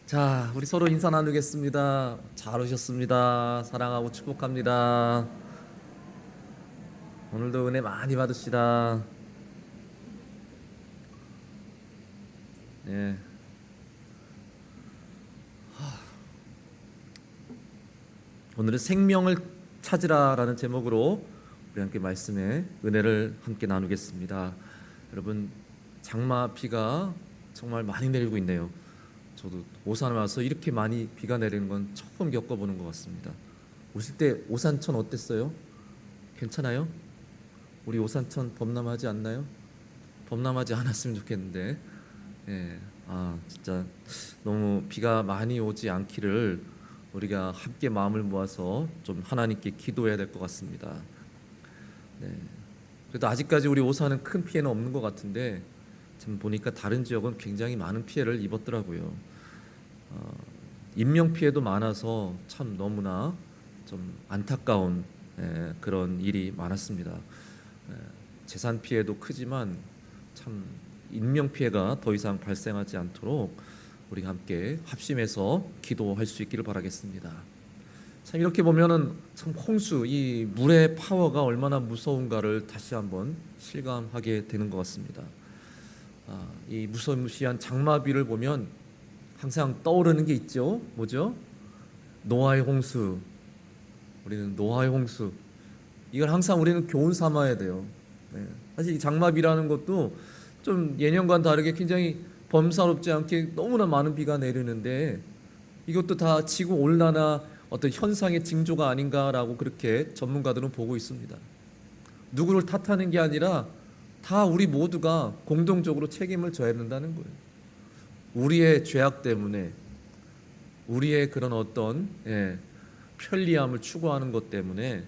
자, 우리 서로 인사 나누겠습니다. 잘 오셨습니다. 사랑하고 축복합니다. 오늘도 은혜 많이 받으시다. 네. 오늘은 생명을 찾으라라는 제목으로 우리 함께 말씀의 은혜를 함께 나누겠습니다. 여러분, 장마 비가 정말 많이 내리고 있네요. 저도 오산 와서 이렇게 많이 비가 내리는 건 처음 겪어보는 것 같습니다. 오실 때 오산천 어땠어요? 괜찮아요? 우리 오산천 범람하지 않나요? 범람하지 않았으면 좋겠는데, 예, 진짜 너무 비가 많이 오지 않기를 우리가 함께 마음을 모아서 좀 하나님께 기도해야 될 것 같습니다. 네. 그래도 아직까지 우리 오산은 큰 피해는 없는 것 같은데, 지금 보니까 다른 지역은 굉장히 많은 피해를 입었더라고요. 인명 피해도 많아서 참 너무나 좀 안타까운 그런 일이 많았습니다. 재산 피해도 크지만 참 인명 피해가 더 이상 발생하지 않도록 우리가 함께 합심해서 기도할 수 있기를 바라겠습니다. 참 이렇게 보면은 참 홍수, 이 물의 파워가 얼마나 무서운가를 다시 한번 실감하게 되는 것 같습니다. 이 무시무시한 장마비를 보면 항상 떠오르는 게 있죠. 뭐죠? 노아의 홍수. 우리는 노아의 홍수. 이걸 항상 우리는 교훈 삼아야 돼요. 네. 사실 이 장마비라는 것도 좀 예년과는 다르게 굉장히 범사롭지 않게 너무나 많은 비가 내리는데, 이것도 다 지구 온난화 어떤 현상의 징조가 아닌가라고 그렇게 전문가들은 보고 있습니다. 누구를 탓하는 게 아니라 다 우리 모두가 공동적으로 책임을 져야 된다는 거예요. 우리의 죄악 때문에, 우리의 그런 어떤 편리함을 추구하는 것 때문에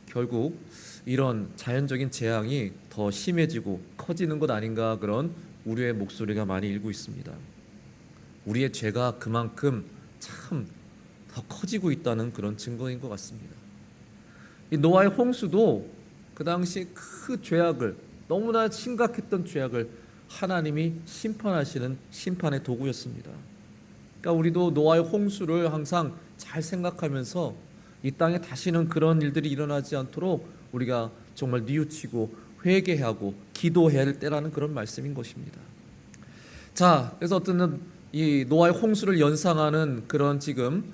결국 이런 자연적인 재앙이 더 심해지고 커지는 것 아닌가, 그런 우려의 목소리가 많이 일고 있습니다. 우리의 죄가 그만큼 참 더 커지고 있다는 그런 증거인 것 같습니다. 이 노아의 홍수도 그 당시 그 죄악을, 너무나 심각했던 죄악을 하나님이 심판하시는 심판의 도구였습니다. 그러니까 우리도 노아의 홍수를 항상 잘 생각하면서 이 땅에 다시는 그런 일들이 일어나지 않도록 우리가 정말 뉘우치고 회개하고 기도해야 할 때라는 그런 말씀인 것입니다. 자, 그래서 어떤 이 노아의 홍수를 연상하는 그런 지금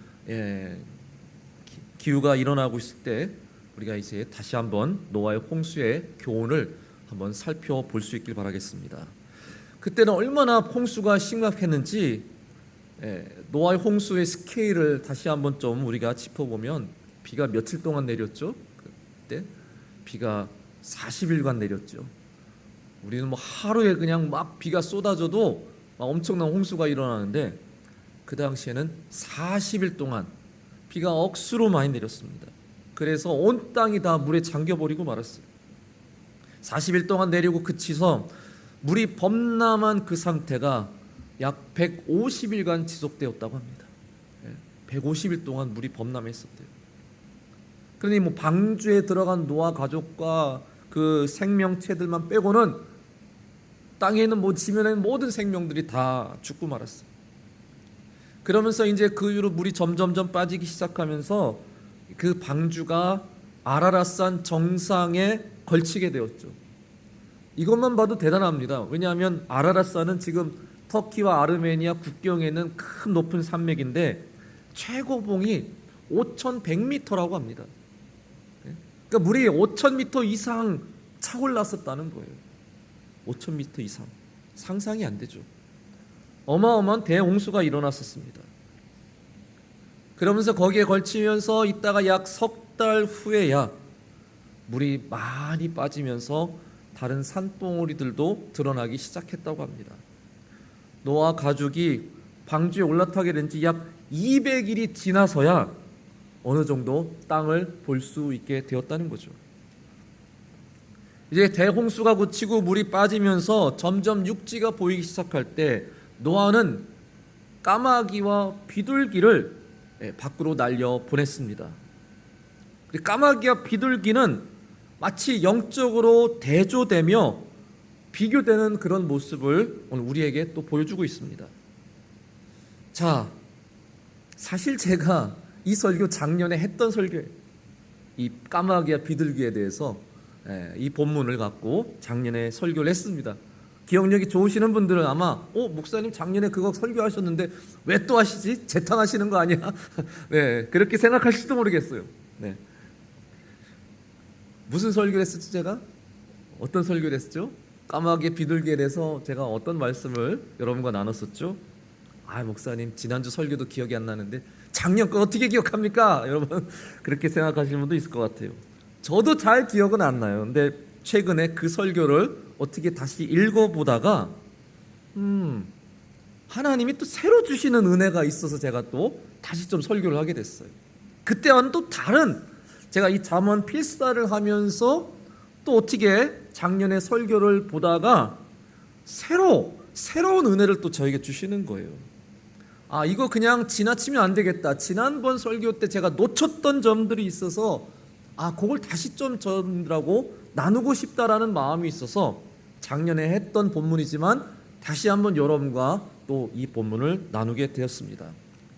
기후가 일어나고 있을 때 우리가 이제 다시 한번 노아의 홍수의 교훈을 한번 살펴볼 수 있길 바라겠습니다. 그때는 얼마나 홍수가 심각했는지 노아의 홍수의 스케일을 다시 한번 좀 우리가 짚어보면, 비가 며칠 동안 내렸죠? 그때 비가 40일간 내렸죠. 우리는 뭐 하루에 그냥 막 비가 쏟아져도 막 엄청난 홍수가 일어나는데, 그 당시에는 40일 동안 비가 억수로 많이 내렸습니다. 그래서 온 땅이 다 물에 잠겨버리고 말았어요. 40일 동안 내리고 그치서 물이 범람한 그 상태가 약 150일간 지속되었다고 합니다. 150일 동안 물이 범람했었대요. 그러니 뭐 방주에 들어간 노아 가족과 그 생명체들만 빼고는 땅에 있는 지면에 있는 모든 생명들이 다 죽고 말았어요. 그러면서 이제 그 이후로 물이 점점점 빠지기 시작하면서 그 방주가 아라랏산 정상에 걸치게 되었죠. 이것만 봐도 대단합니다. 왜냐하면 아라랏산은 지금 터키와 아르메니아 국경에 있는 큰 높은 산맥인데 최고봉이 5,100m라고 합니다. 그러니까 물이 5,000m 이상 차올랐었다는 거예요. 5,000m 이상. 상상이 안 되죠. 어마어마한 대홍수가 일어났었습니다. 그러면서 거기에 걸치면서 있다가 약 석 달 후에야 물이 많이 빠지면서 다른 산봉우리들도 드러나기 시작했다고 합니다. 노아 가족이 방주에 올라타게 된 지 약 200일이 지나서야 어느 정도 땅을 볼 수 있게 되었다는 거죠. 이제 대홍수가 그치고 물이 빠지면서 점점 육지가 보이기 시작할 때 노아는 까마귀와 비둘기를 밖으로 날려 보냈습니다. 까마귀와 비둘기는 마치 영적으로 대조되며 비교되는 그런 모습을 오늘 우리에게 또 보여주고 있습니다. 자, 사실 제가 이 설교 작년에 했던 설교예요. 이 까마귀와 비둘기에 대해서 이 본문을 갖고 작년에 설교를 했습니다. 기억력이 좋으시는 분들은 아마 목사님 작년에 그거 설교하셨는데 왜 또 하시지? 재탕하시는 거 아니야? 네, 그렇게 생각하실지도 모르겠어요. 네. 무슨 설교를 했었죠 제가? 어떤 설교를 했었죠? 까마귀 비둘기에 대해서 제가 어떤 말씀을 여러분과 나눴었죠? 목사님 지난주 설교도 기억이 안 나는데 작년 거 어떻게 기억합니까? 여러분 그렇게 생각하시는 분도 있을 것 같아요. 저도 잘 기억은 안 나요. 근데 최근에 그 설교를 어떻게 다시 읽어보다가 하나님이 또 새로 주시는 은혜가 있어서 제가 또 다시 좀 설교를 하게 됐어요. 그때와는 또 다른, 제가 이 잠언 필사를 하면서 또 어떻게 작년에 설교를 보다가 새로운 은혜를 또 저에게 주시는 거예요. 이거 그냥 지나치면 안 되겠다. 지난번 설교 때 제가 놓쳤던 점들이 있어서 그걸 다시 좀 저들하고 나누고 싶다라는 마음이 있어서 작년에 했던 본문이지만 다시 한번 여러분과 또 이 본문을 나누게 되었습니다.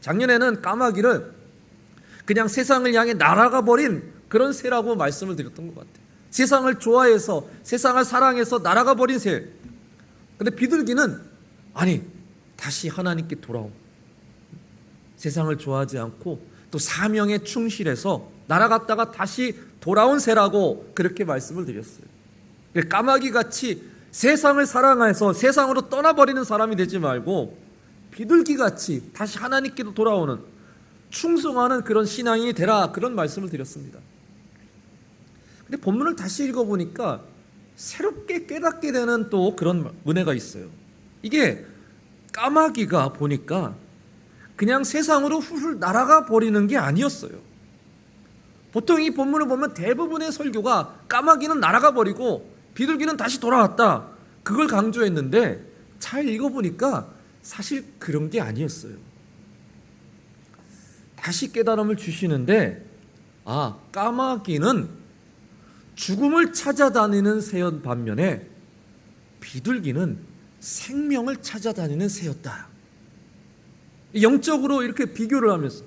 작년에는 까마귀를 그냥 세상을 향해 날아가 버린 그런 새라고 말씀을 드렸던 것 같아요. 세상을 좋아해서 세상을 사랑해서 날아가 버린 새. 근데 비둘기는 다시 하나님께 돌아온, 세상을 좋아하지 않고 또 사명에 충실해서 날아갔다가 다시 돌아온 새라고 그렇게 말씀을 드렸어요. 까마귀같이 세상을 사랑해서 세상으로 떠나버리는 사람이 되지 말고 비둘기같이 다시 하나님께로 돌아오는, 충성하는 그런 신앙인이 되라, 그런 말씀을 드렸습니다. 근데 본문을 다시 읽어보니까 새롭게 깨닫게 되는 또 그런 은혜가 있어요. 이게 까마귀가 보니까 그냥 세상으로 훌훌 날아가 버리는 게 아니었어요. 보통 이 본문을 보면 대부분의 설교가 까마귀는 날아가 버리고 비둘기는 다시 돌아왔다, 그걸 강조했는데 잘 읽어보니까 사실 그런 게 아니었어요. 다시 깨달음을 주시는데 까마귀는 죽음을 찾아다니는 새였 반면에 비둘기는 생명을 찾아다니는 새였다. 영적으로 이렇게 비교를 하면서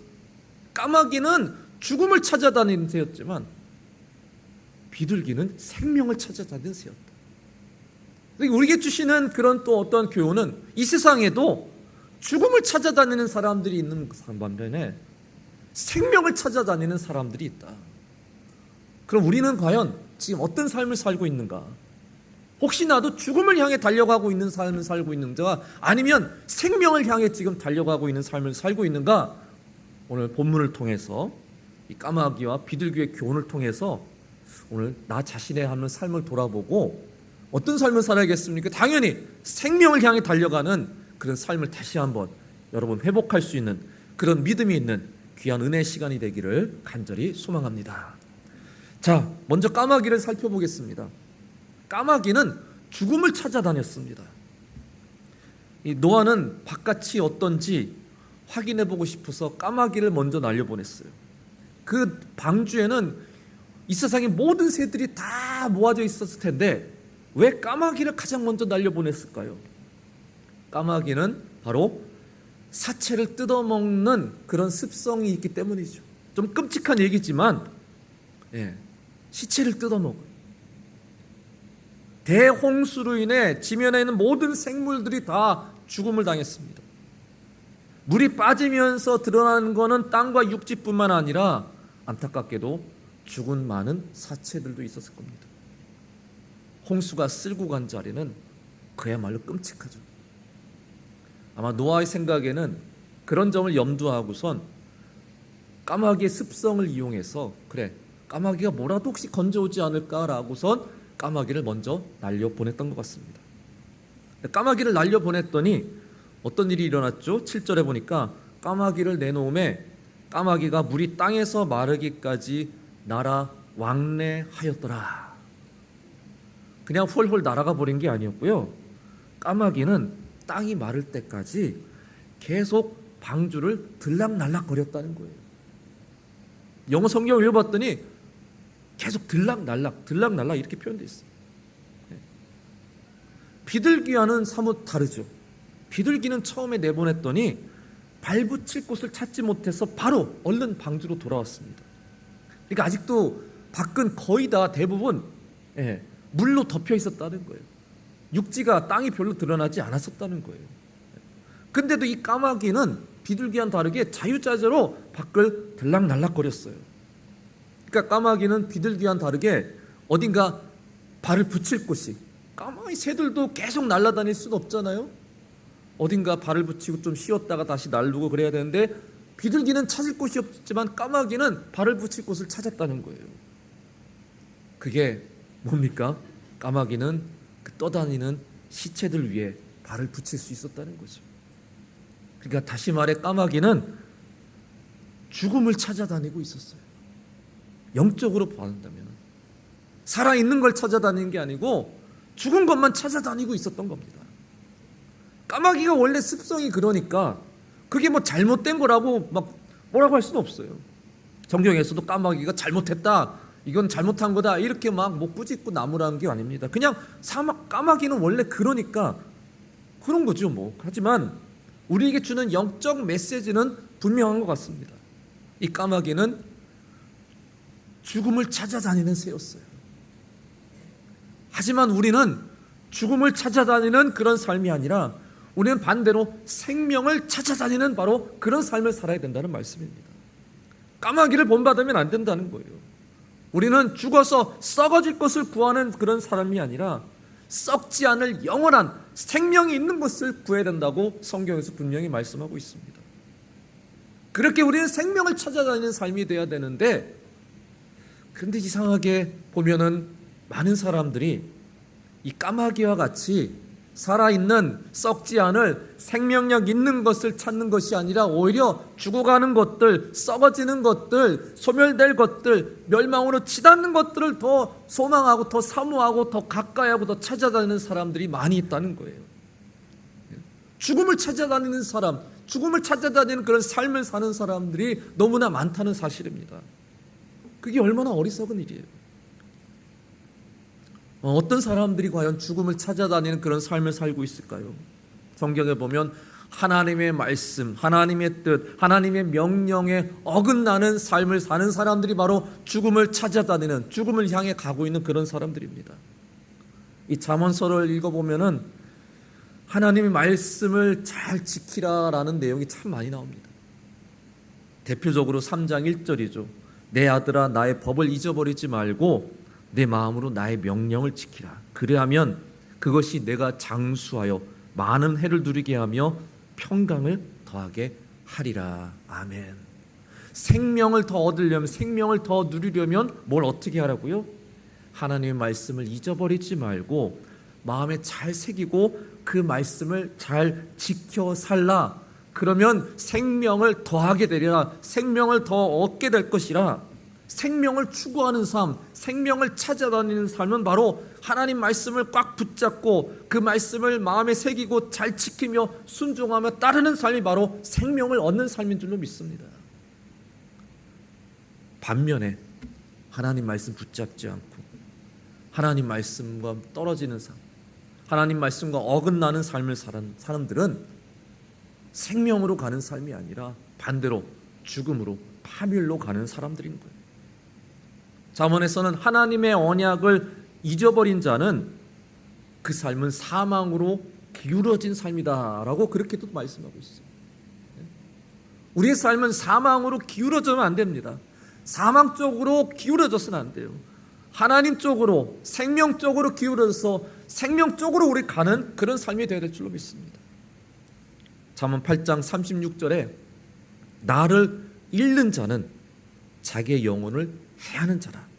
까마귀는 죽음을 찾아다니는 새였지만 비둘기는 생명을 찾아다니는 새였다. 우리에게 주시는 그런 또 어떤 교훈은 이 세상에도 죽음을 찾아다니는 사람들이 있는 반면에 생명을 찾아다니는 사람들이 있다. 그럼 우리는 과연 지금 어떤 삶을 살고 있는가? 혹시나도 죽음을 향해 달려가고 있는 삶을 살고 있는가? 아니면 생명을 향해 지금 달려가고 있는 삶을 살고 있는가? 오늘 본문을 통해서 이 까마귀와 비둘기의 교훈을 통해서 오늘 나 자신의 하는 삶을 돌아보고 어떤 삶을 살아야겠습니까? 당연히 생명을 향해 달려가는 그런 삶을 다시 한번 여러분 회복할 수 있는 그런 믿음이 있는 귀한 은혜의 시간이 되기를 간절히 소망합니다. 자, 먼저 까마귀를 살펴보겠습니다. 까마귀는 죽음을 찾아다녔습니다. 이 노아는 바깥이 어떤지 확인해 보고 싶어서 까마귀를 먼저 날려보냈어요. 그 방주에는 이 세상의 모든 새들이 다 모아져 있었을 텐데 왜 까마귀를 가장 먼저 날려보냈을까요? 까마귀는 바로 사체를 뜯어먹는 그런 습성이 있기 때문이죠. 좀 끔찍한 얘기지만 시체를 뜯어먹어요. 대홍수로 인해 지면에 있는 모든 생물들이 다 죽음을 당했습니다. 물이 빠지면서 드러나는 것은 땅과 육지뿐만 아니라 안타깝게도 죽은 많은 사체들도 있었을 겁니다. 홍수가 쓸고 간 자리는 그야말로 끔찍하죠. 아마 노아의 생각에는 그런 점을 염두하고선 까마귀의 습성을 이용해서 까마귀가 뭐라도 혹시 건져오지 않을까라고선 까마귀를 먼저 날려보냈던 것 같습니다. 까마귀를 날려보냈더니 어떤 일이 일어났죠? 7절에 보니까 까마귀를 내놓음에 까마귀가 물이 땅에서 마르기까지 날아 왕래하였더라. 그냥 홀홀 날아가 버린 게 아니었고요. 까마귀는 땅이 마를 때까지 계속 방주를 들락날락거렸다는 거예요. 영어 성경을 읽어봤더니 계속 들락날락 이렇게 표현되어 있어요. 비둘기와는 사뭇 다르죠. 비둘기는 처음에 내보냈더니 발붙일 곳을 찾지 못해서 바로 얼른 방주로 돌아왔습니다. 그러니까 아직도 밖은 거의 다 대부분 물로 덮여 있었다는 거예요. 육지가 땅이 별로 드러나지 않았었다는 거예요. 근데도 이 까마귀는 비둘기와는 다르게 자유자재로 밖을 들락날락거렸어요. 그러니까 까마귀는 비둘기와는 다르게 어딘가 발을 붙일 곳이, 까마귀 새들도 계속 날아다닐 수는 없잖아요. 어딘가 발을 붙이고 좀 쉬었다가 다시 날르고 그래야 되는데 비둘기는 찾을 곳이 없지만 까마귀는 발을 붙일 곳을 찾았다는 거예요. 그게 뭡니까? 까마귀는 그 떠다니는 시체들 위에 발을 붙일 수 있었다는 거죠. 그러니까 다시 말해 까마귀는 죽음을 찾아다니고 있었어요. 영적으로 본다면 살아있는 걸 찾아다니는 게 아니고 죽은 것만 찾아다니고 있었던 겁니다. 까마귀가 원래 습성이 그러니까 그게 뭐 잘못된 거라고 막 뭐라고 할 수는 없어요. 성경에서도 까마귀가 잘못했다, 이건 잘못한 거다 이렇게 막 뭐 꾸짖고 나무라는 게 아닙니다. 그냥 까마귀는 원래 그러니까 그런 거죠 뭐. 하지만 우리에게 주는 영적 메시지는 분명한 것 같습니다. 이 까마귀는 죽음을 찾아다니는 새였어요. 하지만 우리는 죽음을 찾아다니는 그런 삶이 아니라 우리는 반대로 생명을 찾아다니는 바로 그런 삶을 살아야 된다는 말씀입니다. 까마귀를 본받으면 안 된다는 거예요. 우리는 죽어서 썩어질 것을 구하는 그런 사람이 아니라 썩지 않을 영원한 생명이 있는 것을 구해야 된다고 성경에서 분명히 말씀하고 있습니다. 그렇게 우리는 생명을 찾아다니는 삶이 돼야 되는데, 그런데 이상하게 보면은 많은 사람들이 이 까마귀와 같이 살아있는 썩지 않을 생명력 있는 것을 찾는 것이 아니라 오히려 죽어가는 것들, 썩어지는 것들, 소멸될 것들, 멸망으로 치닫는 것들을 더 소망하고 더 사모하고 더 가까이하고 더 찾아다니는 사람들이 많이 있다는 거예요. 죽음을 찾아다니는 사람, 죽음을 찾아다니는 그런 삶을 사는 사람들이 너무나 많다는 사실입니다. 그게 얼마나 어리석은 일이에요. 어떤 사람들이 과연 죽음을 찾아다니는 그런 삶을 살고 있을까요? 성경에 보면 하나님의 말씀, 하나님의 뜻, 하나님의 명령에 어긋나는 삶을 사는 사람들이 바로 죽음을 찾아다니는, 죽음을 향해 가고 있는 그런 사람들입니다. 이 잠언서를 읽어보면은 하나님의 말씀을 잘 지키라라는 내용이 참 많이 나옵니다. 대표적으로 3장 1절이죠. 내 아들아 나의 법을 잊어버리지 말고 내 마음으로 나의 명령을 지키라. 그래야면 그것이 내가 장수하여 많은 해를 누리게 하며 평강을 더하게 하리라. 아멘. 생명을 더 얻으려면, 생명을 더 누리려면 뭘 어떻게 하라고요? 하나님의 말씀을 잊어버리지 말고 마음에 잘 새기고 그 말씀을 잘 지켜 살라. 그러면 생명을 더하게 되리라. 생명을 더 얻게 될 것이라. 생명을 추구하는 삶, 생명을 찾아다니는 삶은 바로 하나님 말씀을 꽉 붙잡고 그 말씀을 마음에 새기고 잘 지키며 순종하며 따르는 삶이 바로 생명을 얻는 삶인 줄로 믿습니다. 반면에 하나님 말씀 붙잡지 않고 하나님 말씀과 떨어지는 삶, 하나님 말씀과 어긋나는 삶을 사는 사람들은 생명으로 가는 삶이 아니라 반대로 죽음으로, 파멸로 가는 사람들인 거예요. 잠언에서는 하나님의 언약을 잊어버린 자는 그 삶은 사망으로 기울어진 삶이다라고 그렇게도 말씀하고 있어요. 우리의 삶은 사망으로 기울어져면 안 됩니다. 사망 쪽으로 기울어져서는 안 돼요. 하나님 쪽으로, 생명 쪽으로 기울어져서 생명 쪽으로 우리 가는 그런 삶이 되어야 될 줄로 믿습니다. 잠언 8장 36절에 나를 잃는 자는 자기의 영혼을 해하는 자라.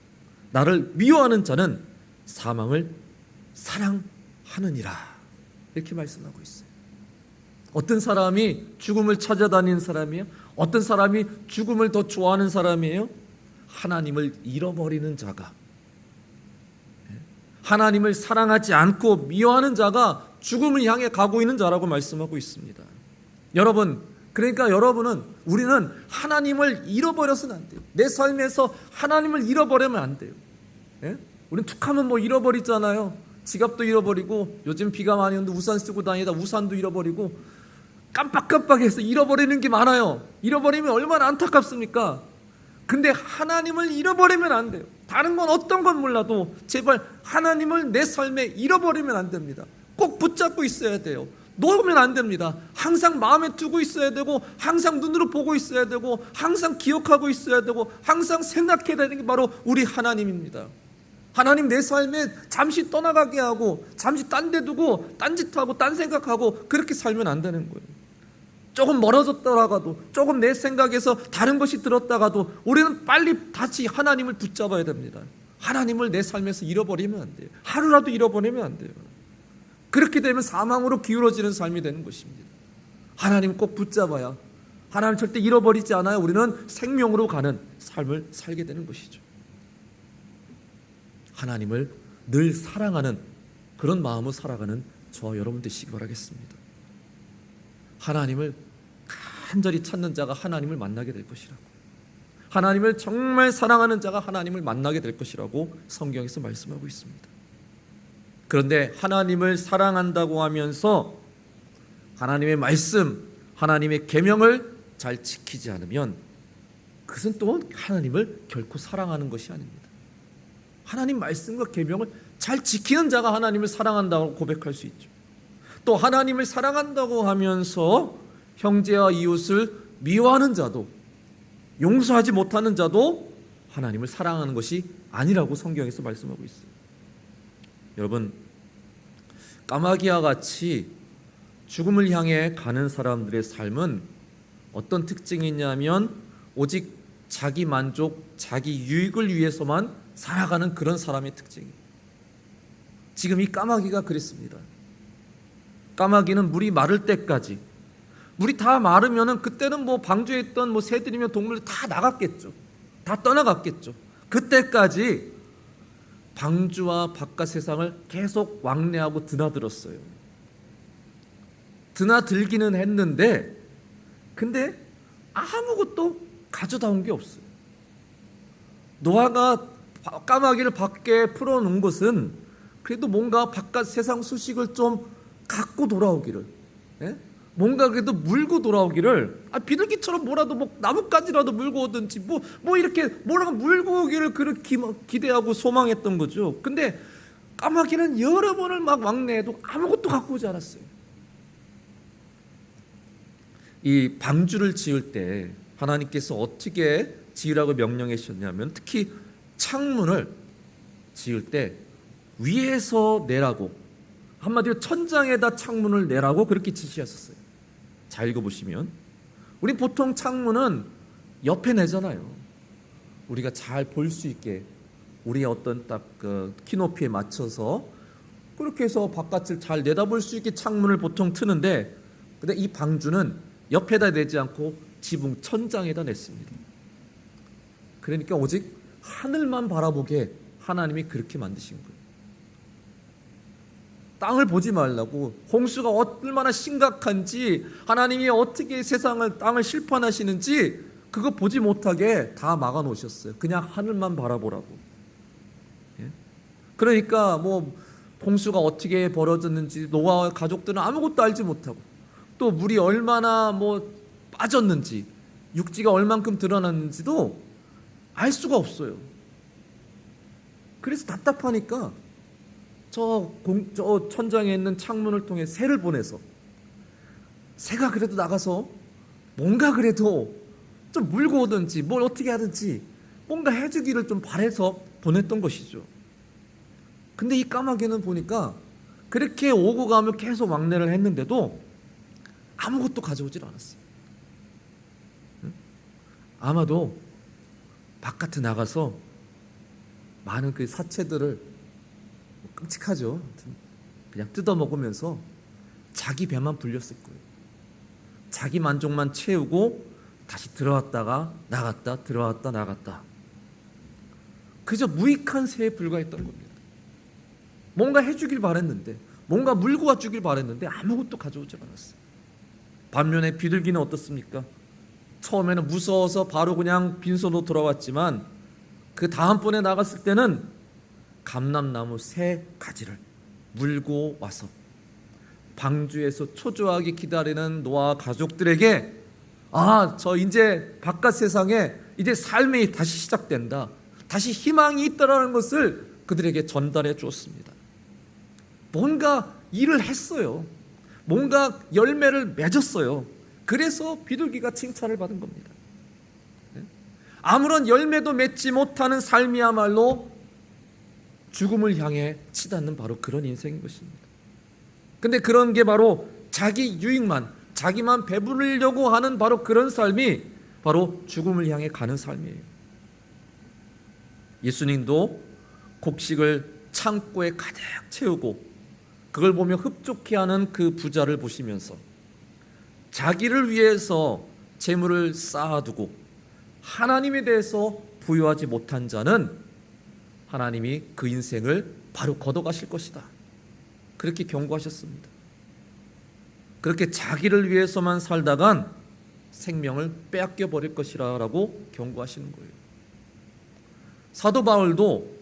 나를 미워하는 자는 사망을 사랑하느니라. 이렇게 말씀하고 있어요. 어떤 사람이 죽음을 찾아다니는 사람이에요? 어떤 사람이 죽음을 더 좋아하는 사람이에요? 하나님을 잃어버리는 자가, 하나님을 사랑하지 않고 미워하는 자가 죽음을 향해 가고 있는 자라고 말씀하고 있습니다. 여러분, 그러니까 여러분은, 우리는 하나님을 잃어버려서는 안 돼요. 내 삶에서 하나님을 잃어버리면 안 돼요. 예? 우리는 툭하면 뭐 잃어버리잖아요. 지갑도 잃어버리고, 요즘 비가 많이 오는데 우산 쓰고 다니다 우산도 잃어버리고, 깜빡깜빡해서 잃어버리는 게 많아요. 잃어버리면 얼마나 안타깝습니까? 근데 하나님을 잃어버리면 안 돼요. 다른 건 어떤 건 몰라도 제발 하나님을 내 삶에 잃어버리면 안 됩니다. 꼭 붙잡고 있어야 돼요. 놓으면 안 됩니다. 항상 마음에 두고 있어야 되고, 항상 눈으로 보고 있어야 되고, 항상 기억하고 있어야 되고, 항상 생각해야 되는 게 바로 우리 하나님입니다. 하나님 내 삶에 잠시 떠나가게 하고, 잠시 딴 데 두고 딴짓하고 딴 생각하고 그렇게 살면 안 되는 거예요. 조금 멀어졌더라도, 조금 내 생각에서 다른 것이 들었다가도 우리는 빨리 다시 하나님을 붙잡아야 됩니다. 하나님을 내 삶에서 잃어버리면 안 돼요. 하루라도 잃어버리면 안 돼요. 그렇게 되면 사망으로 기울어지는 삶이 되는 것입니다. 하나님 꼭 붙잡아야, 하나님 절대 잃어버리지 않아요. 우리는 생명으로 가는 삶을 살게 되는 것이죠. 하나님을 늘 사랑하는 그런 마음으로 살아가는 저와 여러분 되시기 바라겠습니다. 하나님을 간절히 찾는 자가 하나님을 만나게 될 것이라고, 하나님을 정말 사랑하는 자가 하나님을 만나게 될 것이라고 성경에서 말씀하고 있습니다. 그런데 하나님을 사랑한다고 하면서 하나님의 말씀, 하나님의 계명을 잘 지키지 않으면 그것은 또 하나님을 결코 사랑하는 것이 아닙니다. 하나님 말씀과 계명을 잘 지키는 자가 하나님을 사랑한다고 고백할 수 있죠. 또 하나님을 사랑한다고 하면서 형제와 이웃을 미워하는 자도, 용서하지 못하는 자도 하나님을 사랑하는 것이 아니라고 성경에서 말씀하고 있어요. 여러분, 까마귀와 같이 죽음을 향해 가는 사람들의 삶은 어떤 특징이 있냐면 오직 자기 만족, 자기 유익을 위해서만 살아가는 그런 사람의 특징이에요. 지금 이 까마귀가 그랬습니다. 까마귀는 물이 마를 때까지, 물이 다 마르면은 그때는 뭐 방주에 있던 뭐 새들이며 동물들 다 나갔겠죠. 다 떠나갔겠죠. 그때까지 방주와 바깥 세상을 계속 왕래하고 드나들었어요. 드나들기는 했는데 근데 아무것도 가져다 온 게 없어요. 노아가 까마귀를 밖에 풀어놓은 것은 그래도 뭔가 바깥 세상 소식을 좀 갖고 돌아오기를, 뭔가 그래도 물고 돌아오기를, 비둘기처럼 뭐라도 뭐 나뭇가지라도 물고 오든지 뭐 이렇게 뭐라고 물고 오기를 그렇게 기대하고 소망했던 거죠. 근데 까마귀는 여러 번을 막 왕래해도 아무것도 갖고 오지 않았어요. 이 방주를 지을 때 하나님께서 어떻게 지으라고 명령하셨냐면, 특히 창문을 지을 때 위에서 내라고, 한마디로 천장에다 창문을 내라고 그렇게 지시하셨어요. 잘 읽어보시면, 우리 보통 창문은 옆에 내잖아요. 우리가 잘 볼 수 있게, 우리의 어떤 딱 그 키높이에 맞춰서 그렇게 해서 바깥을 잘 내다볼 수 있게 창문을 보통 트는데, 근데 이 방주는 옆에다 내지 않고 지붕 천장에다 냈습니다. 그러니까 오직 하늘만 바라보게 하나님이 그렇게 만드신 거예요. 땅을 보지 말라고, 홍수가 얼마나 심각한지, 하나님이 어떻게 세상을, 땅을 심판하시는지 그거 보지 못하게 다 막아 놓으셨어요. 그냥 하늘만 바라보라고. 그러니까 뭐 홍수가 어떻게 벌어졌는지 노아와 가족들은 아무것도 알지 못하고, 또 물이 얼마나 뭐 빠졌는지, 육지가 얼만큼 드러났는지도 알 수가 없어요. 그래서 답답하니까 저 천장에 있는 창문을 통해 새를 보내서, 새가 그래도 나가서 뭔가 그래도 좀 물고 오든지 뭘 어떻게 하든지 뭔가 해주기를 좀 바라서 보냈던 것이죠. 근데 이 까마귀는 보니까 그렇게 오고 가며 계속 왕래를 했는데도 아무것도 가져오질 않았어요. 아마도 바깥에 나가서 많은 그 사체들을, 끔찍하죠, 그냥 뜯어먹으면서 자기 배만 불렸을 거예요. 자기 만족만 채우고 다시 들어왔다가 나갔다, 들어왔다 나갔다. 그저 무익한 새에 불과했던 겁니다. 뭔가 해주길 바랬는데, 뭔가 물고 와주길 바랬는데 아무것도 가져오지 않았어요. 반면에 비둘기는 어떻습니까? 처음에는 무서워서 바로 그냥 빈손으로 돌아왔지만 그 다음번에 나갔을 때는 감람나무 새 가지를 물고 와서 방주에서 초조하게 기다리는 노아 가족들에게 저 이제 바깥 세상에 이제 삶이 다시 시작된다, 다시 희망이 있다라는 것을 그들에게 전달해 주었습니다. 뭔가 일을 했어요. 뭔가 열매를 맺었어요. 그래서 비둘기가 칭찬을 받은 겁니다. 아무런 열매도 맺지 못하는 삶이야말로 죽음을 향해 치닫는 바로 그런 인생인 것입니다. 근데 그런 게 바로 자기 유익만, 자기만 배부르려고 하는 바로 그런 삶이 바로 죽음을 향해 가는 삶이에요. 예수님도 곡식을 창고에 가득 채우고 그걸 보며 흡족해하는 그 부자를 보시면서 자기를 위해서 재물을 쌓아두고 하나님에 대해서 부여하지 못한 자는 하나님이 그 인생을 바로 걷어가실 것이다, 그렇게 경고하셨습니다. 그렇게 자기를 위해서만 살다간 생명을 빼앗겨 버릴 것이라고 경고하시는 거예요. 사도 바울도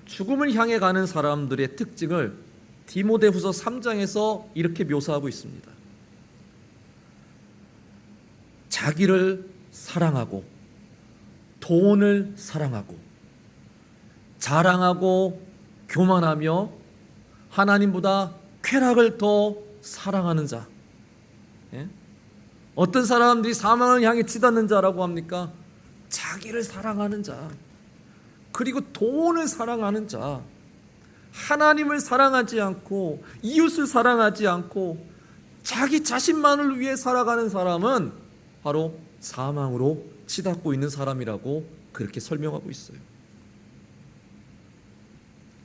죽음을 향해 가는 사람들의 특징을 디모데후서 3장에서 이렇게 묘사하고 있습니다. 자기를 사랑하고 돈을 사랑하고 자랑하고 교만하며 하나님보다 쾌락을 더 사랑하는 자. 어떤 사람들이 사망을 향해 치닫는 자라고 합니까? 자기를 사랑하는 자, 그리고 돈을 사랑하는 자, 하나님을 사랑하지 않고 이웃을 사랑하지 않고 자기 자신만을 위해 살아가는 사람은 바로 사망으로 치닫고 있는 사람이라고 그렇게 설명하고 있어요.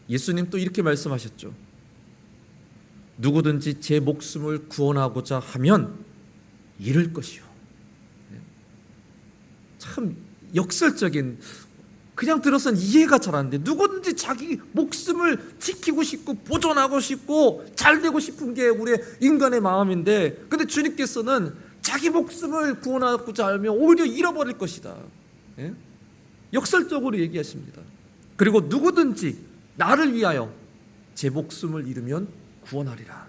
예수님 또 이렇게 말씀하셨죠. 누구든지 제 목숨을 구원하고자 하면 잃을 것이요. 참 역설적인, 그냥 들어서는 이해가 잘 안 돼. 누구든지 자기 목숨을 지키고 싶고 보존하고 싶고 잘 되고 싶은 게 우리의 인간의 마음인데, 근데 주님께서는 자기 목숨을 구원하고자 하면 오히려 잃어버릴 것이다, 역설적으로 얘기하십니다. 그리고 누구든지 나를 위하여 제 목숨을 잃으면 구원하리라.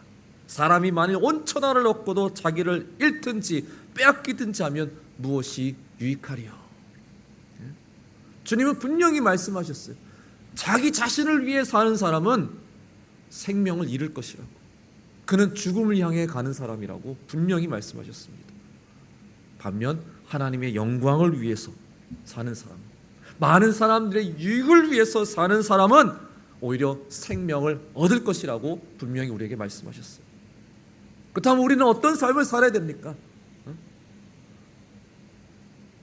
사람이 만일 온 천하를 얻고도 자기를 잃든지 빼앗기든지 하면 무엇이 유익하리요? 주님은 분명히 말씀하셨어요. 자기 자신을 위해 사는 사람은 생명을 잃을 것이라고, 그는 죽음을 향해 가는 사람이라고 분명히 말씀하셨습니다. 반면 하나님의 영광을 위해서 사는 사람, 많은 사람들의 유익을 위해서 사는 사람은 오히려 생명을 얻을 것이라고 분명히 우리에게 말씀하셨어요. 그렇다면 우리는 어떤 삶을 살아야 됩니까?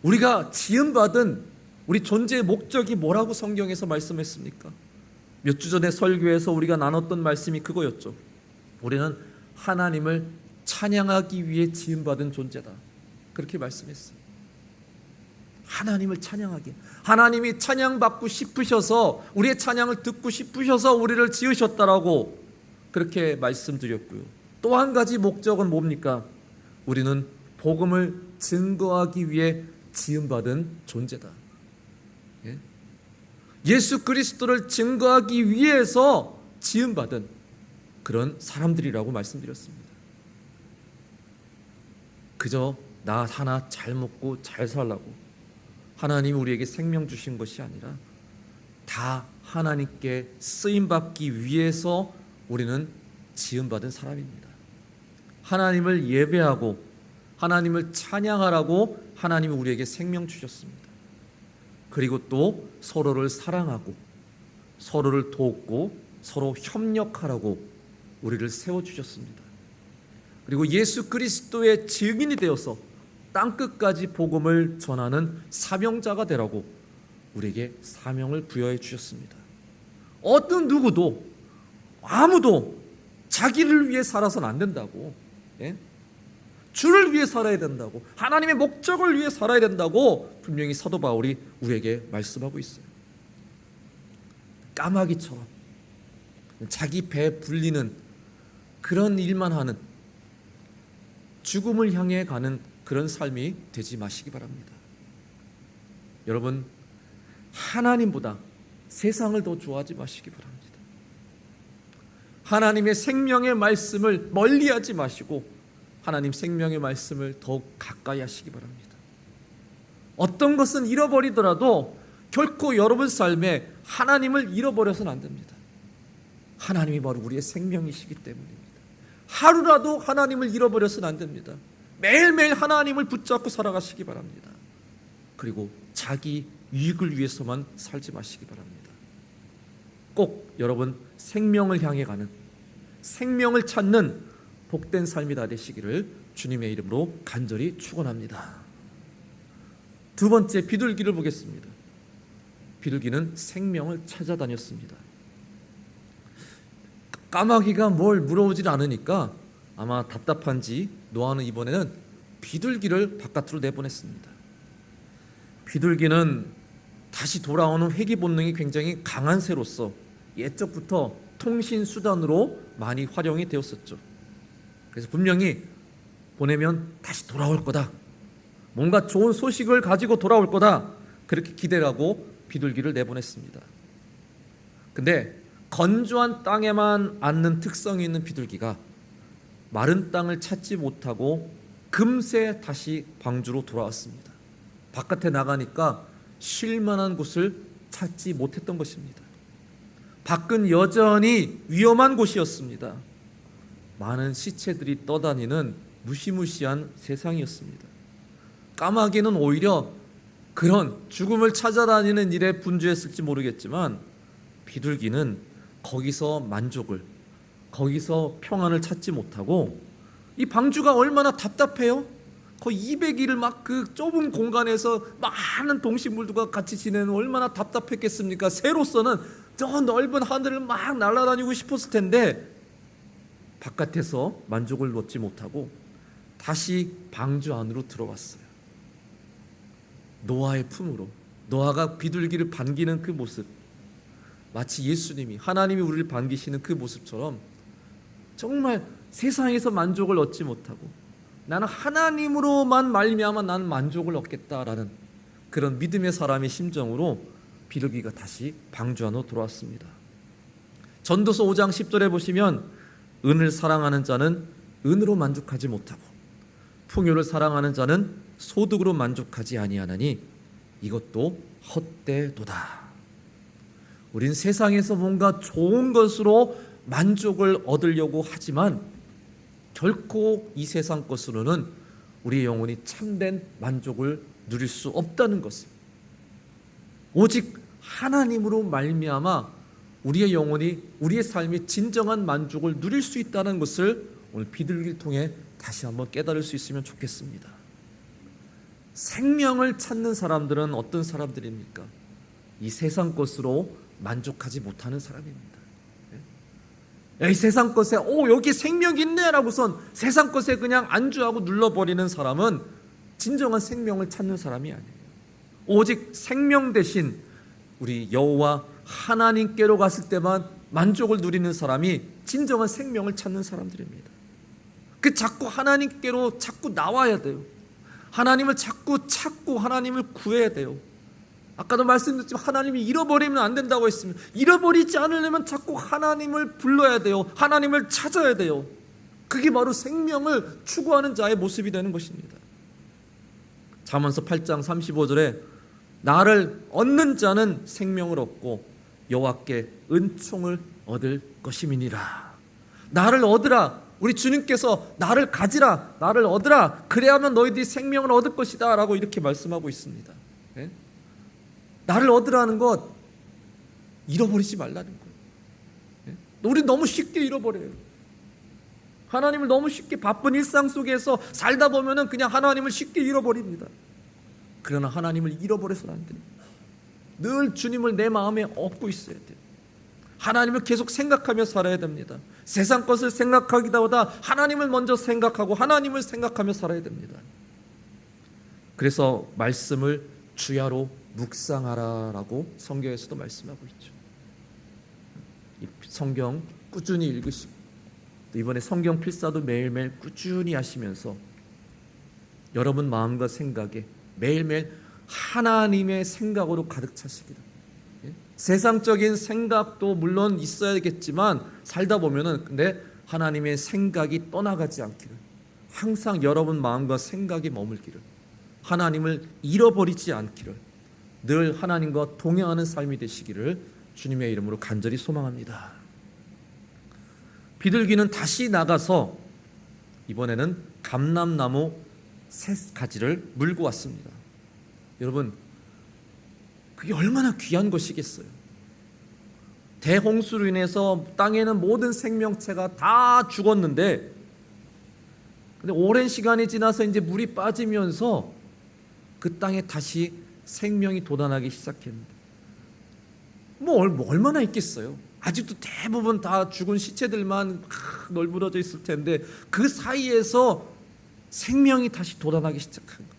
우리가 지음받은 우리 존재의 목적이 뭐라고 성경에서 말씀했습니까? 몇 주 전에 설교에서 우리가 나눴던 말씀이 그거였죠. 우리는 하나님을 찬양하기 위해 지음받은 존재다, 그렇게 말씀했어요. 하나님을 찬양하기, 하나님이 찬양받고 싶으셔서, 우리의 찬양을 듣고 싶으셔서 우리를 지으셨다라고 그렇게 말씀드렸고요. 또 한 가지 목적은 뭡니까? 우리는 복음을 증거하기 위해 지음받은 존재다. 예수 그리스도를 증거하기 위해서 지음받은 그런 사람들이라고 말씀드렸습니다. 그저 나 하나 잘 먹고 잘 살라고 하나님이 우리에게 생명 주신 것이 아니라 다 하나님께 쓰임받기 위해서 우리는 지음받은 사람입니다. 하나님을 예배하고 하나님을 찬양하라고 하나님이 우리에게 생명 주셨습니다. 그리고 또 서로를 사랑하고 서로를 돕고 서로 협력하라고 우리를 세워주셨습니다. 그리고 예수 그리스도의 증인이 되어서 땅끝까지 복음을 전하는 사명자가 되라고 우리에게 사명을 부여해 주셨습니다. 어떤 누구도 아무도 자기를 위해 살아서는 안 된다고, 주를 위해 살아야 된다고, 하나님의 목적을 위해 살아야 된다고 분명히 사도 바울이 우리에게 말씀하고 있어요. 까마귀처럼 자기 배 불리는 그런 일만 하는, 죽음을 향해 가는 그런 삶이 되지 마시기 바랍니다. 여러분, 하나님보다 세상을 더 좋아하지 마시기 바랍니다. 하나님의 생명의 말씀을 멀리하지 마시고 하나님 생명의 말씀을 더욱 가까이 하시기 바랍니다. 어떤 것은 잃어버리더라도 결코 여러분 삶에 하나님을 잃어버려서는 안 됩니다. 하나님이 바로 우리의 생명이시기 때문입니다. 하루라도 하나님을 잃어버려서는 안 됩니다. 매일매일 하나님을 붙잡고 살아가시기 바랍니다. 그리고 자기 유익을 위해서만 살지 마시기 바랍니다. 꼭 여러분 생명을 향해 가는, 생명을 찾는 복된 삶이 다 되시기를 주님의 이름으로 간절히 축원합니다. 두 번째, 비둘기를 보겠습니다. 비둘기는 생명을 찾아다녔습니다. 까마귀가 뭘 물어오질 않으니까 아마 답답한지 노아는 이번에는 비둘기를 바깥으로 내보냈습니다. 비둘기는 다시 돌아오는 회귀 본능이 굉장히 강한 새로서 옛적부터 통신 수단으로 많이 활용이 되었었죠. 그래서 분명히 보내면 다시 돌아올 거다, 뭔가 좋은 소식을 가지고 돌아올 거다, 그렇게 기대를 하고 비둘기를 내보냈습니다. 근데 건조한 땅에만 앉는 특성이 있는 비둘기가 마른 땅을 찾지 못하고 금세 다시 방주로 돌아왔습니다. 바깥에 나가니까 쉴 만한 곳을 찾지 못했던 것입니다. 밖은 여전히 위험한 곳이었습니다. 많은 시체들이 떠다니는 무시무시한 세상이었습니다. 까마귀는 오히려 그런 죽음을 찾아다니는 일에 분주했을지 모르겠지만 비둘기는 거기서 만족을, 거기서 평안을 찾지 못하고, 이 방주가 얼마나 답답해요? 거의 200일을 막 그 좁은 공간에서 많은 동식물들과 같이 지내는 얼마나 답답했겠습니까? 새로서는 저 넓은 하늘을 막 날아다니고 싶었을 텐데 바깥에서 만족을 얻지 못하고 다시 방주 안으로 들어왔어요. 노아의 품으로. 노아가 비둘기를 반기는 그 모습, 마치 예수님이, 하나님이 우리를 반기시는 그 모습처럼 정말 세상에서 만족을 얻지 못하고 나는 하나님으로만 말미암아 나는 만족을 얻겠다라는 그런 믿음의 사람의 심정으로 비둘기가 다시 방주 안으로 돌아왔습니다. 전도서 5장 10절에 보시면 은을 사랑하는 자는 은으로 만족하지 못하고 풍요를 사랑하는 자는 소득으로 만족하지 아니하나니 이것도 헛되도다. 우린 세상에서 뭔가 좋은 것으로 만족을 얻으려고 하지만 결코 이 세상 것으로는 우리의 영혼이 참된 만족을 누릴 수 없다는 것을, 오직 하나님으로 말미암아 우리의 영혼이, 우리의 삶이 진정한 만족을 누릴 수 있다는 것을 오늘 비둘기를 통해 다시 한번 깨달을 수 있으면 좋겠습니다. 생명을 찾는 사람들은 어떤 사람들입니까? 이 세상 것으로 만족하지 못하는 사람입니다. 이 세상 것에 여기 생명이 있네 라고선 세상 것에 그냥 안주하고 눌러버리는 사람은 진정한 생명을 찾는 사람이 아니에요. 오직 생명 대신 우리 여호와 하나님께로 갔을 때만 만족을 누리는 사람이 진정한 생명을 찾는 사람들입니다. 그 자꾸 하나님께로 자꾸 나와야 돼요. 하나님을 자꾸 찾고 하나님을 구해야 돼요. 아까도 말씀드렸지만 하나님이 잃어버리면 안 된다고 했습니다. 잃어버리지 않으려면 자꾸 하나님을 불러야 돼요. 하나님을 찾아야 돼요. 그게 바로 생명을 추구하는 자의 모습이 되는 것입니다. 잠언서 8장 35절에 나를 얻는 자는 생명을 얻고 여호와께 은총을 얻을 것임이니라. 나를 얻으라. 우리 주님께서 나를 가지라, 나를 얻으라, 그래야만 너희들이 생명을 얻을 것이다 라고 이렇게 말씀하고 있습니다. 네? 나를 얻으라는 것, 잃어버리지 말라는 거예요. 네? 우리 너무 쉽게 잃어버려요. 하나님을 너무 쉽게 바쁜 일상 속에서 살다 보면은 그냥 하나님을 쉽게 잃어버립니다. 그러나 하나님을 잃어버려서는 안 돼요. 늘 주님을 내 마음에 얻고 있어야 돼요. 하나님을 계속 생각하며 살아야 됩니다. 세상 것을 생각하기보다 하나님을 먼저 생각하고 하나님을 생각하며 살아야 됩니다. 그래서 말씀을 주야로 묵상하라라고 성경에서도 말씀하고 있죠. 이 성경 꾸준히 읽으시고 이번에 성경 필사도 매일매일 꾸준히 하시면서 여러분 마음과 생각에 매일매일 하나님의 생각으로 가득 차시기를 세상적인 생각도 물론 있어야겠지만 살다 보면은 근데 하나님의 생각이 떠나가지 않기를, 항상 여러분 마음과 생각이 머물기를, 하나님을 잃어버리지 않기를, 늘 하나님과 동행하는 삶이 되시기를 주님의 이름으로 간절히 소망합니다. 비둘기는 다시 나가서 이번에는 감람나무 새 가지를 물고 왔습니다. 여러분, 그게 얼마나 귀한 것이겠어요. 대홍수로 인해서 땅에는 모든 생명체가 다 죽었는데, 근데 오랜 시간이 지나서 이제 물이 빠지면서 그 땅에 다시 생명이 돋아나기 시작했는데, 얼마나 있겠어요. 아직도 대부분 다 죽은 시체들만 널브러져 있을 텐데 그 사이에서 생명이 다시 돋아나기 시작한 거예요.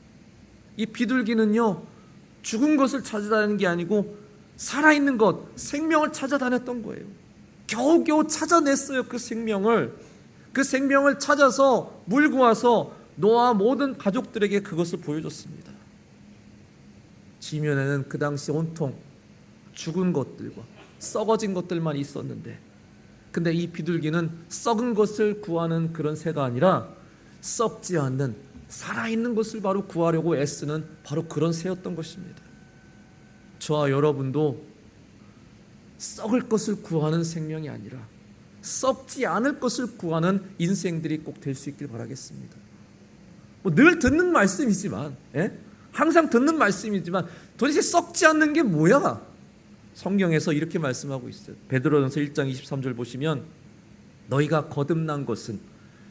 이 비둘기는요, 죽은 것을 찾아다니는 게 아니고 살아있는 것, 생명을 찾아다녔던 거예요. 겨우겨우 찾아냈어요. 그 생명을 찾아서 물고 와서 노아와 모든 가족들에게 그것을 보여줬습니다. 지면에는 그 당시 온통 죽은 것들과 썩어진 것들만 있었는데, 근데 이 비둘기는 썩은 것을 구하는 그런 새가 아니라 썩지 않는 살아있는 것을 바로 구하려고 애쓰는 바로 그런 새였던 것입니다. 저와 여러분도 썩을 것을 구하는 생명이 아니라 썩지 않을 것을 구하는 인생들이 꼭 될 수 있길 바라겠습니다. 늘 듣는 말씀이지만, 항상 듣는 말씀이지만 도대체 썩지 않는 게 뭐야? 성경에서 이렇게 말씀하고 있어요. 베드로전서 1장 23절 보시면, 너희가 거듭난 것은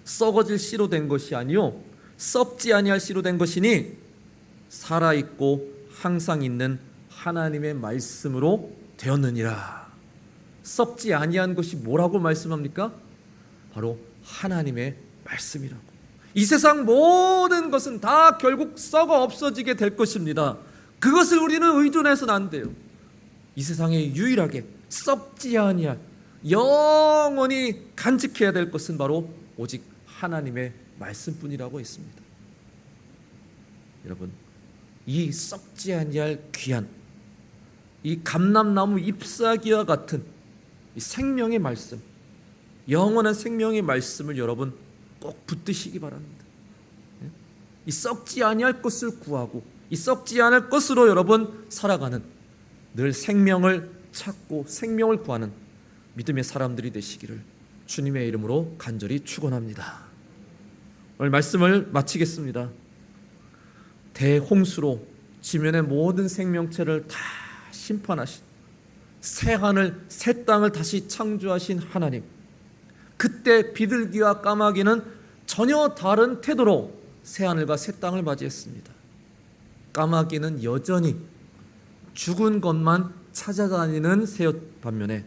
썩어질 씨로 된 것이 아니요 썩지 아니할 씨로 된 것이니 살아있고 항상 있는 하나님의 말씀으로 되었느니라. 썩지 아니한 것이 뭐라고 말씀합니까? 바로 하나님의 말씀이라고. 이 세상 모든 것은 다 결국 썩어 없어지게 될 것입니다. 그것을 우리는 의존해서는 안 돼요. 이 세상에 유일하게 썩지 아니할, 영원히 간직해야 될 것은 바로 오직 하나님의 말씀뿐이라고 했습니다. 여러분, 이 썩지 아니할 귀한 이 감람나무 잎사귀와 같은 이 생명의 말씀, 영원한 생명의 말씀을 여러분 꼭 붙드시기 바랍니다. 이 썩지 아니할 것을 구하고 이 썩지 않을 것으로 여러분 살아가는, 늘 생명을 찾고 생명을 구하는 믿음의 사람들이 되시기를 주님의 이름으로 간절히 축원합니다. 오늘 말씀을 마치겠습니다. 대홍수로 지면의 모든 생명체를 다 심판하신, 새 하늘 새 땅을 다시 창조하신 하나님, 그때 비둘기와 까마귀는 전혀 다른 태도로 새 하늘과 새 땅을 맞이했습니다. 까마귀는 여전히 죽은 것만 찾아다니는 새였 반면에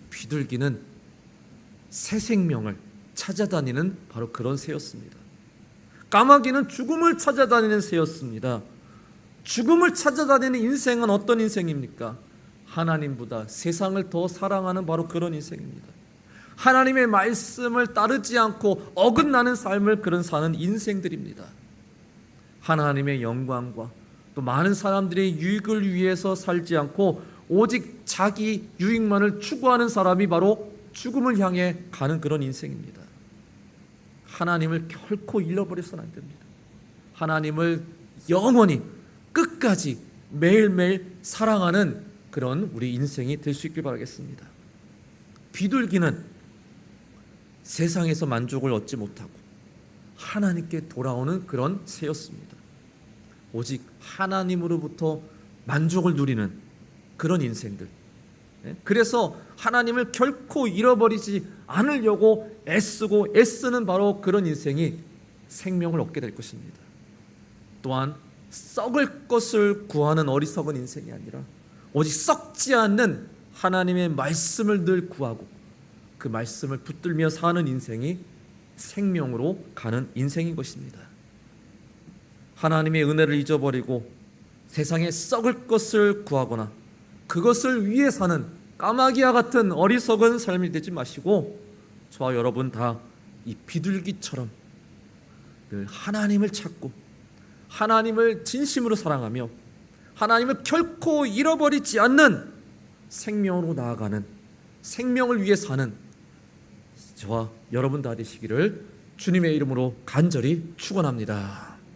비둘기는 새 생명을 찾아다니는 바로 그런 새였습니다. 까마귀는 죽음을 찾아다니는 새였습니다. 죽음을 찾아다니는 인생은 어떤 인생입니까? 하나님보다 세상을 더 사랑하는 바로 그런 인생입니다. 하나님의 말씀을 따르지 않고 어긋나는 삶을 그런 사는 인생들입니다. 하나님의 영광과 또 많은 사람들의 유익을 위해서 살지 않고 오직 자기 유익만을 추구하는 사람이 바로 죽음을 향해 가는 그런 인생입니다. 하나님을 결코 잃어버려서는 안 됩니다. 하나님을 영원히 끝까지 매일매일 사랑하는 그런 우리 인생이 될 수 있길 바라겠습니다. 비둘기는 세상에서 만족을 얻지 못하고 하나님께 돌아오는 그런 새였습니다. 오직 하나님으로부터 만족을 누리는 그런 인생들. 그래서 하나님을 결코 잃어버리지 않으려고 애쓰고 애쓰는 바로 그런 인생이 생명을 얻게 될 것입니다. 또한 썩을 것을 구하는 어리석은 인생이 아니라 오직 썩지 않는 하나님의 말씀을 늘 구하고 그 말씀을 붙들며 사는 인생이 생명으로 가는 인생인 것입니다. 하나님의 은혜를 잊어버리고 세상에 썩을 것을 구하거나 그것을 위해 사는 까마귀와 같은 어리석은 삶이 되지 마시고 저와 여러분 다 이 비둘기처럼 늘 하나님을 찾고 하나님을 진심으로 사랑하며 하나님을 결코 잃어버리지 않는 생명으로 나아가는, 생명을 위해 사는 저와 여러분 다 되시기를 주님의 이름으로 간절히 축원합니다.